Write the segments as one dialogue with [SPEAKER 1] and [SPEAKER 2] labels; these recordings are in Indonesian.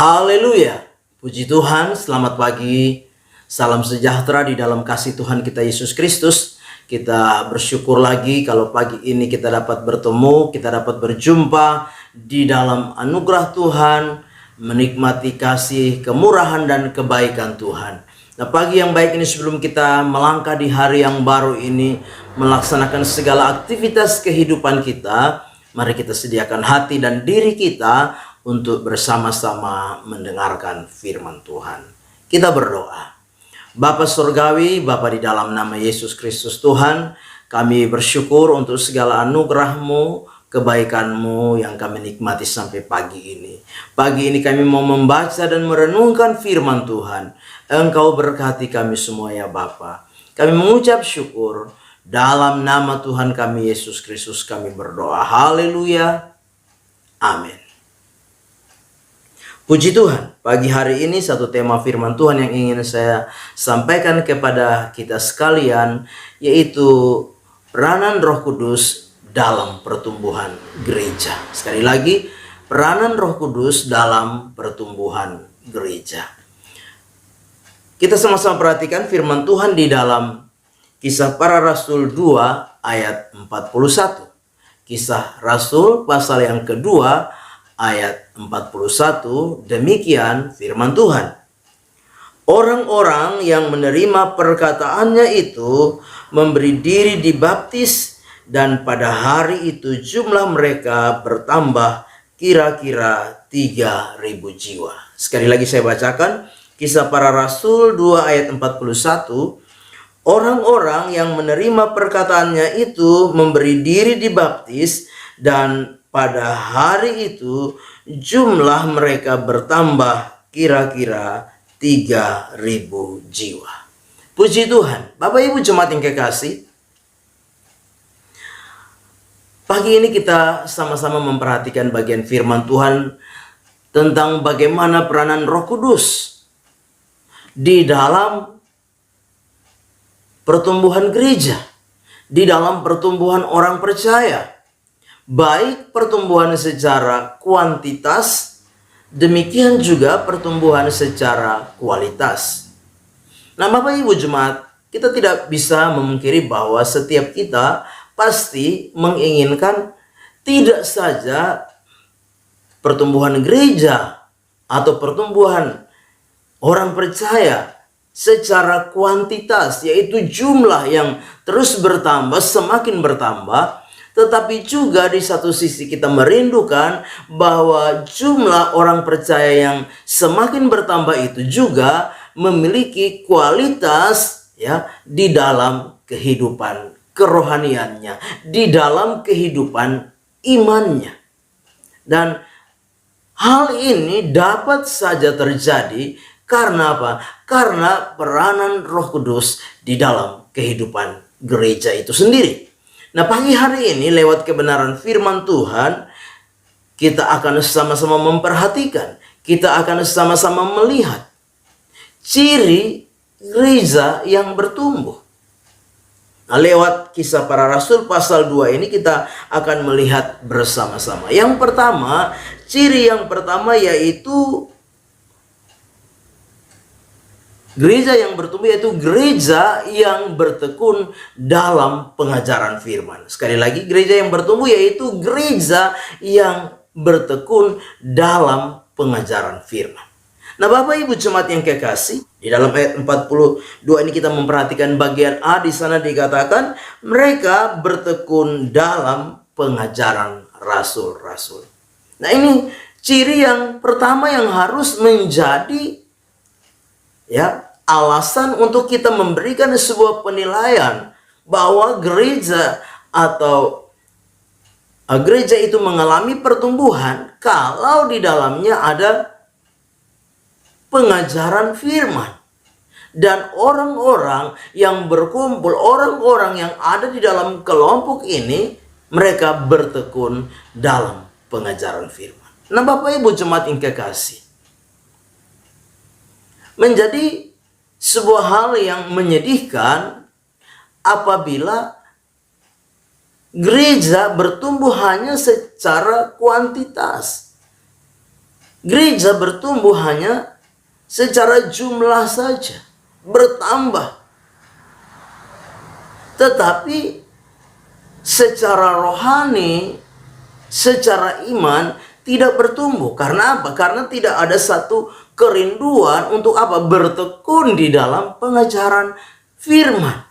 [SPEAKER 1] Haleluya, puji Tuhan, selamat pagi, salam sejahtera di dalam kasih Tuhan kita Yesus Kristus. Kita bersyukur lagi kalau pagi ini kita dapat bertemu, kita dapat berjumpa di dalam anugerah Tuhan, menikmati kasih, kemurahan dan kebaikan Tuhan. Nah, pagi yang baik ini sebelum kita melangkah di hari yang baru ini, melaksanakan segala aktivitas kehidupan kita, mari kita sediakan hati dan diri kita untuk bersama-sama mendengarkan firman Tuhan. Kita berdoa. Bapa Surgawi, Bapa di dalam nama Yesus Kristus Tuhan, kami bersyukur untuk segala anugerah-Mu, kebaikan-Mu yang kami nikmati sampai pagi ini. Pagi ini kami mau membaca dan merenungkan firman Tuhan. Engkau berkati kami semua ya Bapa. Kami mengucap syukur dalam nama Tuhan kami Yesus Kristus kami berdoa. Haleluya. Amin. Puji Tuhan, pagi hari ini satu tema firman Tuhan yang ingin saya sampaikan kepada kita sekalian, yaitu peranan Roh Kudus dalam pertumbuhan gereja. Sekali lagi, peranan Roh Kudus dalam pertumbuhan gereja. Kita sama-sama perhatikan firman Tuhan di dalam Kisah Para Rasul 2 ayat 41. Kisah Rasul pasal yang kedua ayat 41, demikian firman Tuhan. Orang-orang yang menerima perkataannya itu memberi diri dibaptis, dan pada hari itu jumlah mereka bertambah kira-kira 3.000 jiwa. Sekali lagi saya bacakan, Kisah Para Rasul 2 ayat 41. Orang-orang yang menerima perkataannya itu memberi diri dibaptis, dan pada hari itu jumlah mereka bertambah kira-kira 3.000 jiwa. Puji Tuhan. Bapak Ibu jemaat yang kekasih, pagi ini kita sama-sama memperhatikan bagian firman Tuhan tentang bagaimana peranan Roh Kudus di dalam pertumbuhan gereja, di dalam pertumbuhan orang percaya. Baik pertumbuhan secara kuantitas, demikian juga pertumbuhan secara kualitas. Nah, Bapak Ibu jemaat, kita tidak bisa memungkiri bahwa setiap kita pasti menginginkan tidak saja pertumbuhan gereja atau pertumbuhan orang percaya secara kuantitas, yaitu jumlah yang terus bertambah, semakin bertambah. Tetapi juga di satu sisi kita merindukan bahwa jumlah orang percaya yang semakin bertambah itu juga memiliki kualitas ya di dalam kehidupan kerohaniannya, di dalam kehidupan imannya. Dan hal ini dapat saja terjadi karena apa? Karena peranan Roh Kudus di dalam kehidupan gereja itu sendiri. Nah, pagi hari ini lewat kebenaran firman Tuhan, kita akan sama-sama memperhatikan, kita akan sama-sama melihat ciri gereja yang bertumbuh. Nah, lewat Kisah Para Rasul pasal 2 ini kita akan melihat bersama-sama. Yang pertama, ciri yang pertama yaitu gereja yang bertumbuh, yaitu gereja yang bertekun dalam pengajaran firman. Sekali lagi, gereja yang bertumbuh yaitu gereja yang bertekun dalam pengajaran firman. Nah, Bapak Ibu jemaat yang kekasih, di dalam ayat 42 ini kita memperhatikan bagian A. Di sana dikatakan mereka bertekun dalam pengajaran rasul-rasul. Nah, ini ciri yang pertama yang harus menjadi alasan untuk kita memberikan sebuah penilaian bahwa gereja atau gereja itu mengalami pertumbuhan kalau di dalamnya ada pengajaran firman. Dan orang-orang yang berkumpul, orang-orang yang ada di dalam kelompok ini, mereka bertekun dalam pengajaran firman. Nah, Bapak Ibu jemaat yang kekasih, menjadi sebuah hal yang menyedihkan apabila gereja bertumbuh hanya secara kuantitas. Gereja bertumbuh hanya secara jumlah saja, bertambah. Tetapi secara rohani, secara iman tidak bertumbuh. Karena apa? Karena tidak ada satu kerinduan untuk apa? Bertekun di dalam pengajaran firman.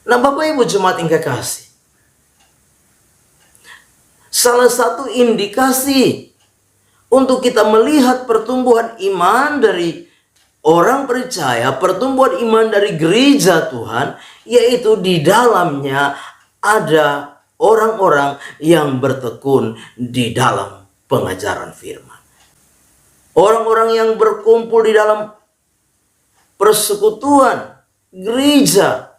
[SPEAKER 1] Nah, Bapak Ibu jemaat yang kekasih, salah satu indikasi untuk kita melihat pertumbuhan iman dari orang percaya, pertumbuhan iman dari gereja Tuhan, yaitu di dalamnya ada orang-orang yang bertekun di dalam pengajaran firman. Orang-orang yang berkumpul di dalam persekutuan gereja.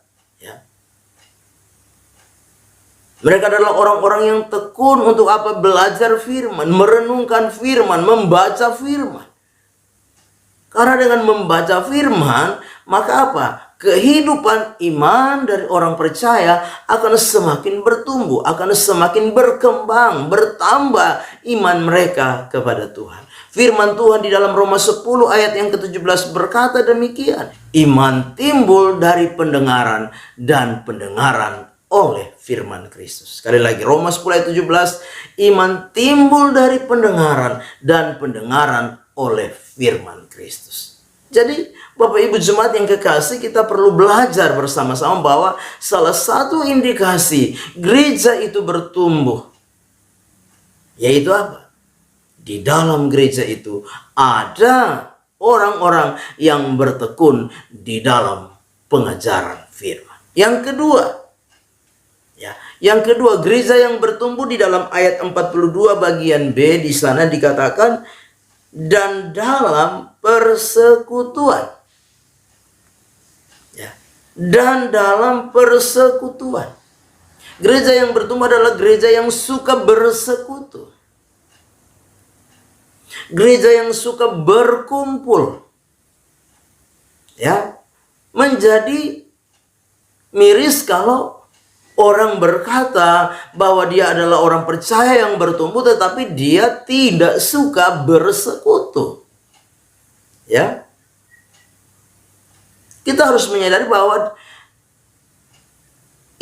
[SPEAKER 1] Mereka adalah orang-orang yang tekun untuk apa? Belajar firman, merenungkan firman, membaca firman. Karena dengan membaca firman, maka apa? Kehidupan iman dari orang percaya akan semakin bertumbuh, akan semakin berkembang, bertambah iman mereka kepada Tuhan. Firman Tuhan di dalam Roma 10 ayat yang ke-17 berkata demikian. Iman timbul dari pendengaran dan pendengaran oleh firman Kristus. Sekali lagi Roma 10 ayat 17, iman timbul dari pendengaran dan pendengaran oleh firman Kristus. Jadi Bapak Ibu jemaat yang kekasih, kita perlu belajar bersama-sama bahwa salah satu indikasi gereja itu bertumbuh, yaitu apa? Di dalam gereja itu ada orang-orang yang bertekun di dalam pengajaran firman. Yang kedua, gereja yang bertumbuh di dalam ayat 42 bagian B, di sana dikatakan dan dalam persekutuan. Dan dalam persekutuan. Gereja yang bertumbuh adalah gereja yang suka bersekutu. Gereja yang suka berkumpul. Menjadi miris kalau orang berkata bahwa dia adalah orang percaya yang bertumbuh, tetapi dia tidak suka bersekutu. Kita harus menyadari bahwa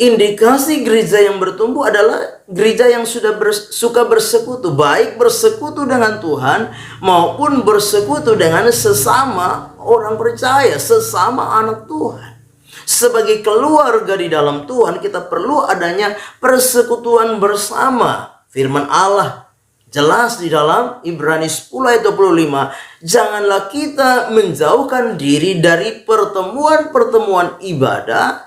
[SPEAKER 1] indikasi gereja yang bertumbuh adalah gereja yang sudah suka bersekutu, baik bersekutu dengan Tuhan maupun bersekutu dengan sesama orang percaya, sesama anak Tuhan. Sebagai keluarga di dalam Tuhan, kita perlu adanya persekutuan bersama. Firman Allah jelas di dalam Ibrani 10 ayat 25, janganlah kita menjauhkan diri dari pertemuan-pertemuan ibadah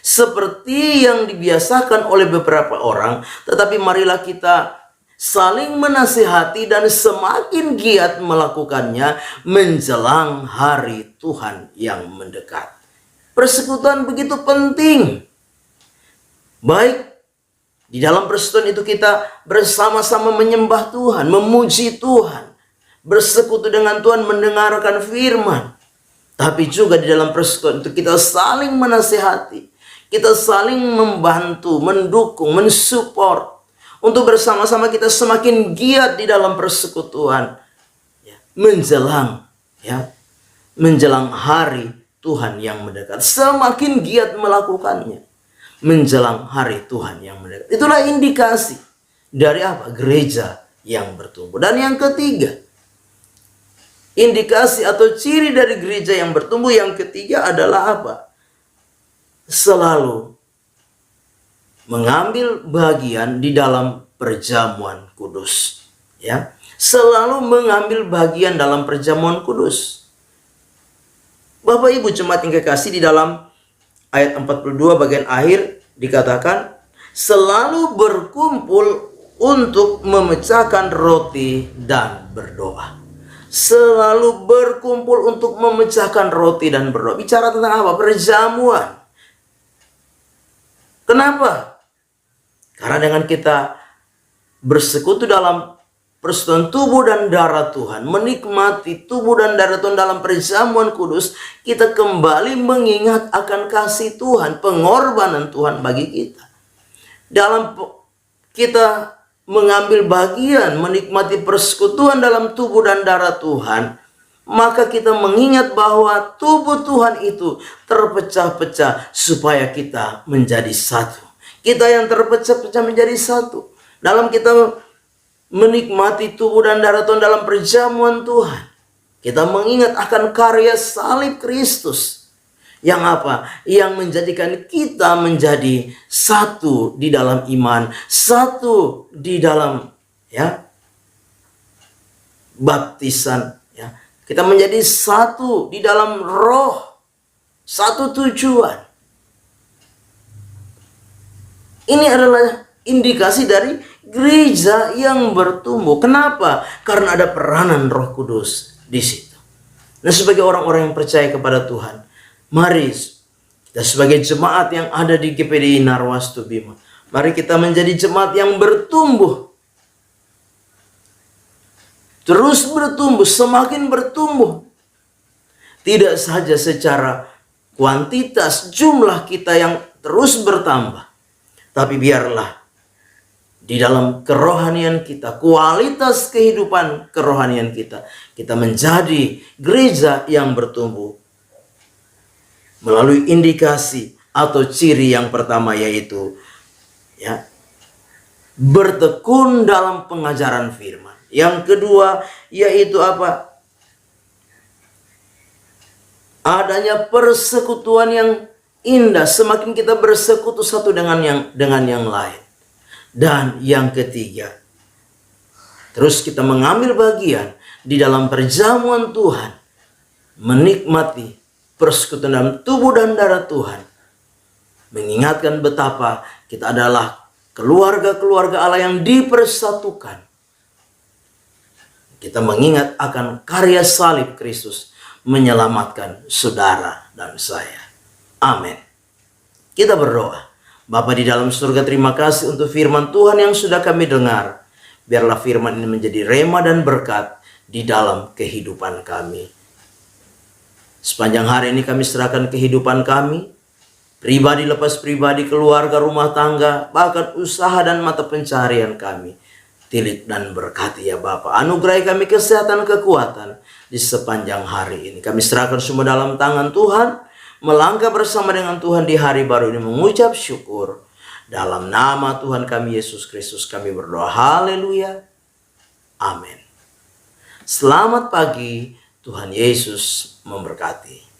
[SPEAKER 1] seperti yang dibiasakan oleh beberapa orang, tetapi marilah kita saling menasihati dan semakin giat melakukannya menjelang hari Tuhan yang mendekat. Persekutuan begitu penting. Baik, di dalam persekutuan itu kita bersama-sama menyembah Tuhan, memuji Tuhan, bersekutu dengan Tuhan, mendengarkan firman. Tapi juga di dalam persekutuan itu kita saling menasihati, kita saling membantu, mendukung, mensupport, untuk bersama-sama kita semakin giat di dalam persekutuan menjelang hari Tuhan yang mendekat. Semakin giat melakukannya menjelang hari Tuhan yang mendekat. Itulah indikasi dari apa? Gereja yang bertumbuh. Dan yang ketiga, indikasi atau ciri dari gereja yang bertumbuh yang ketiga adalah apa? Selalu mengambil bagian di dalam perjamuan kudus. Selalu mengambil bagian dalam perjamuan kudus. Bapak Ibu jemaat yang kekasih, di dalam ayat 42 bagian akhir dikatakan selalu berkumpul untuk memecahkan roti dan berdoa. Selalu berkumpul untuk memecahkan roti dan berdoa. Bicara tentang apa? Perjamuan. Kenapa? Karena dengan kita bersekutu dalam persekutuan tubuh dan darah Tuhan, menikmati tubuh dan darah Tuhan dalam perjamuan kudus, kita kembali mengingat akan kasih Tuhan, pengorbanan Tuhan bagi kita. Dalam kita mengambil bagian, menikmati persekutuan dalam tubuh dan darah Tuhan, maka kita mengingat bahwa tubuh Tuhan itu terpecah-pecah supaya kita menjadi satu. Kita yang terpecah-pecah menjadi satu. Dalam kita menikmati tubuh dan darah Tuhan dalam perjamuan Tuhan, kita mengingat akan karya salib Kristus. Yang apa? Yang menjadikan kita menjadi satu di dalam iman, satu di dalam baptisan. Kita menjadi satu di dalam roh, satu tujuan. Ini adalah indikasi dari gereja yang bertumbuh. Kenapa? Karena ada peranan Roh Kudus di situ. Nah, sebagai orang-orang yang percaya kepada Tuhan, mari kita sebagai jemaat yang ada di GPDI Narwastu Bima, mari kita menjadi jemaat yang bertumbuh. Terus bertumbuh, semakin bertumbuh. Tidak saja secara kuantitas jumlah kita yang terus bertambah, tapi biarlah di dalam kerohanian kita, kualitas kehidupan kerohanian kita, kita menjadi gereja yang bertumbuh melalui indikasi atau ciri yang pertama, yaitu bertekun dalam pengajaran firman. Yang kedua yaitu apa? Adanya persekutuan yang indah. Semakin kita bersekutu satu dengan yang lain. Dan yang ketiga, terus kita mengambil bagian di dalam perjamuan Tuhan, menikmati persekutuan dalam tubuh dan darah Tuhan, mengingatkan betapa kita adalah keluarga-keluarga Allah yang dipersatukan. Kita mengingat akan karya salib Kristus menyelamatkan saudara dan saya. Amin. Kita berdoa. Bapa di dalam surga, terima kasih untuk firman Tuhan yang sudah kami dengar. Biarlah firman ini menjadi rema dan berkat di dalam kehidupan kami. Sepanjang hari ini kami serahkan kehidupan kami, pribadi lepas pribadi, keluarga, rumah tangga, bahkan usaha dan mata pencarian kami. Tilik dan berkati ya Bapa. Anugerai kami kesehatan, kekuatan di sepanjang hari ini. Kami serahkan semua dalam tangan Tuhan. Melangkah bersama dengan Tuhan di hari baru ini, mengucap syukur. Dalam nama Tuhan kami Yesus Kristus kami berdoa. Haleluya. Amin. Selamat pagi. Tuhan Yesus memberkati.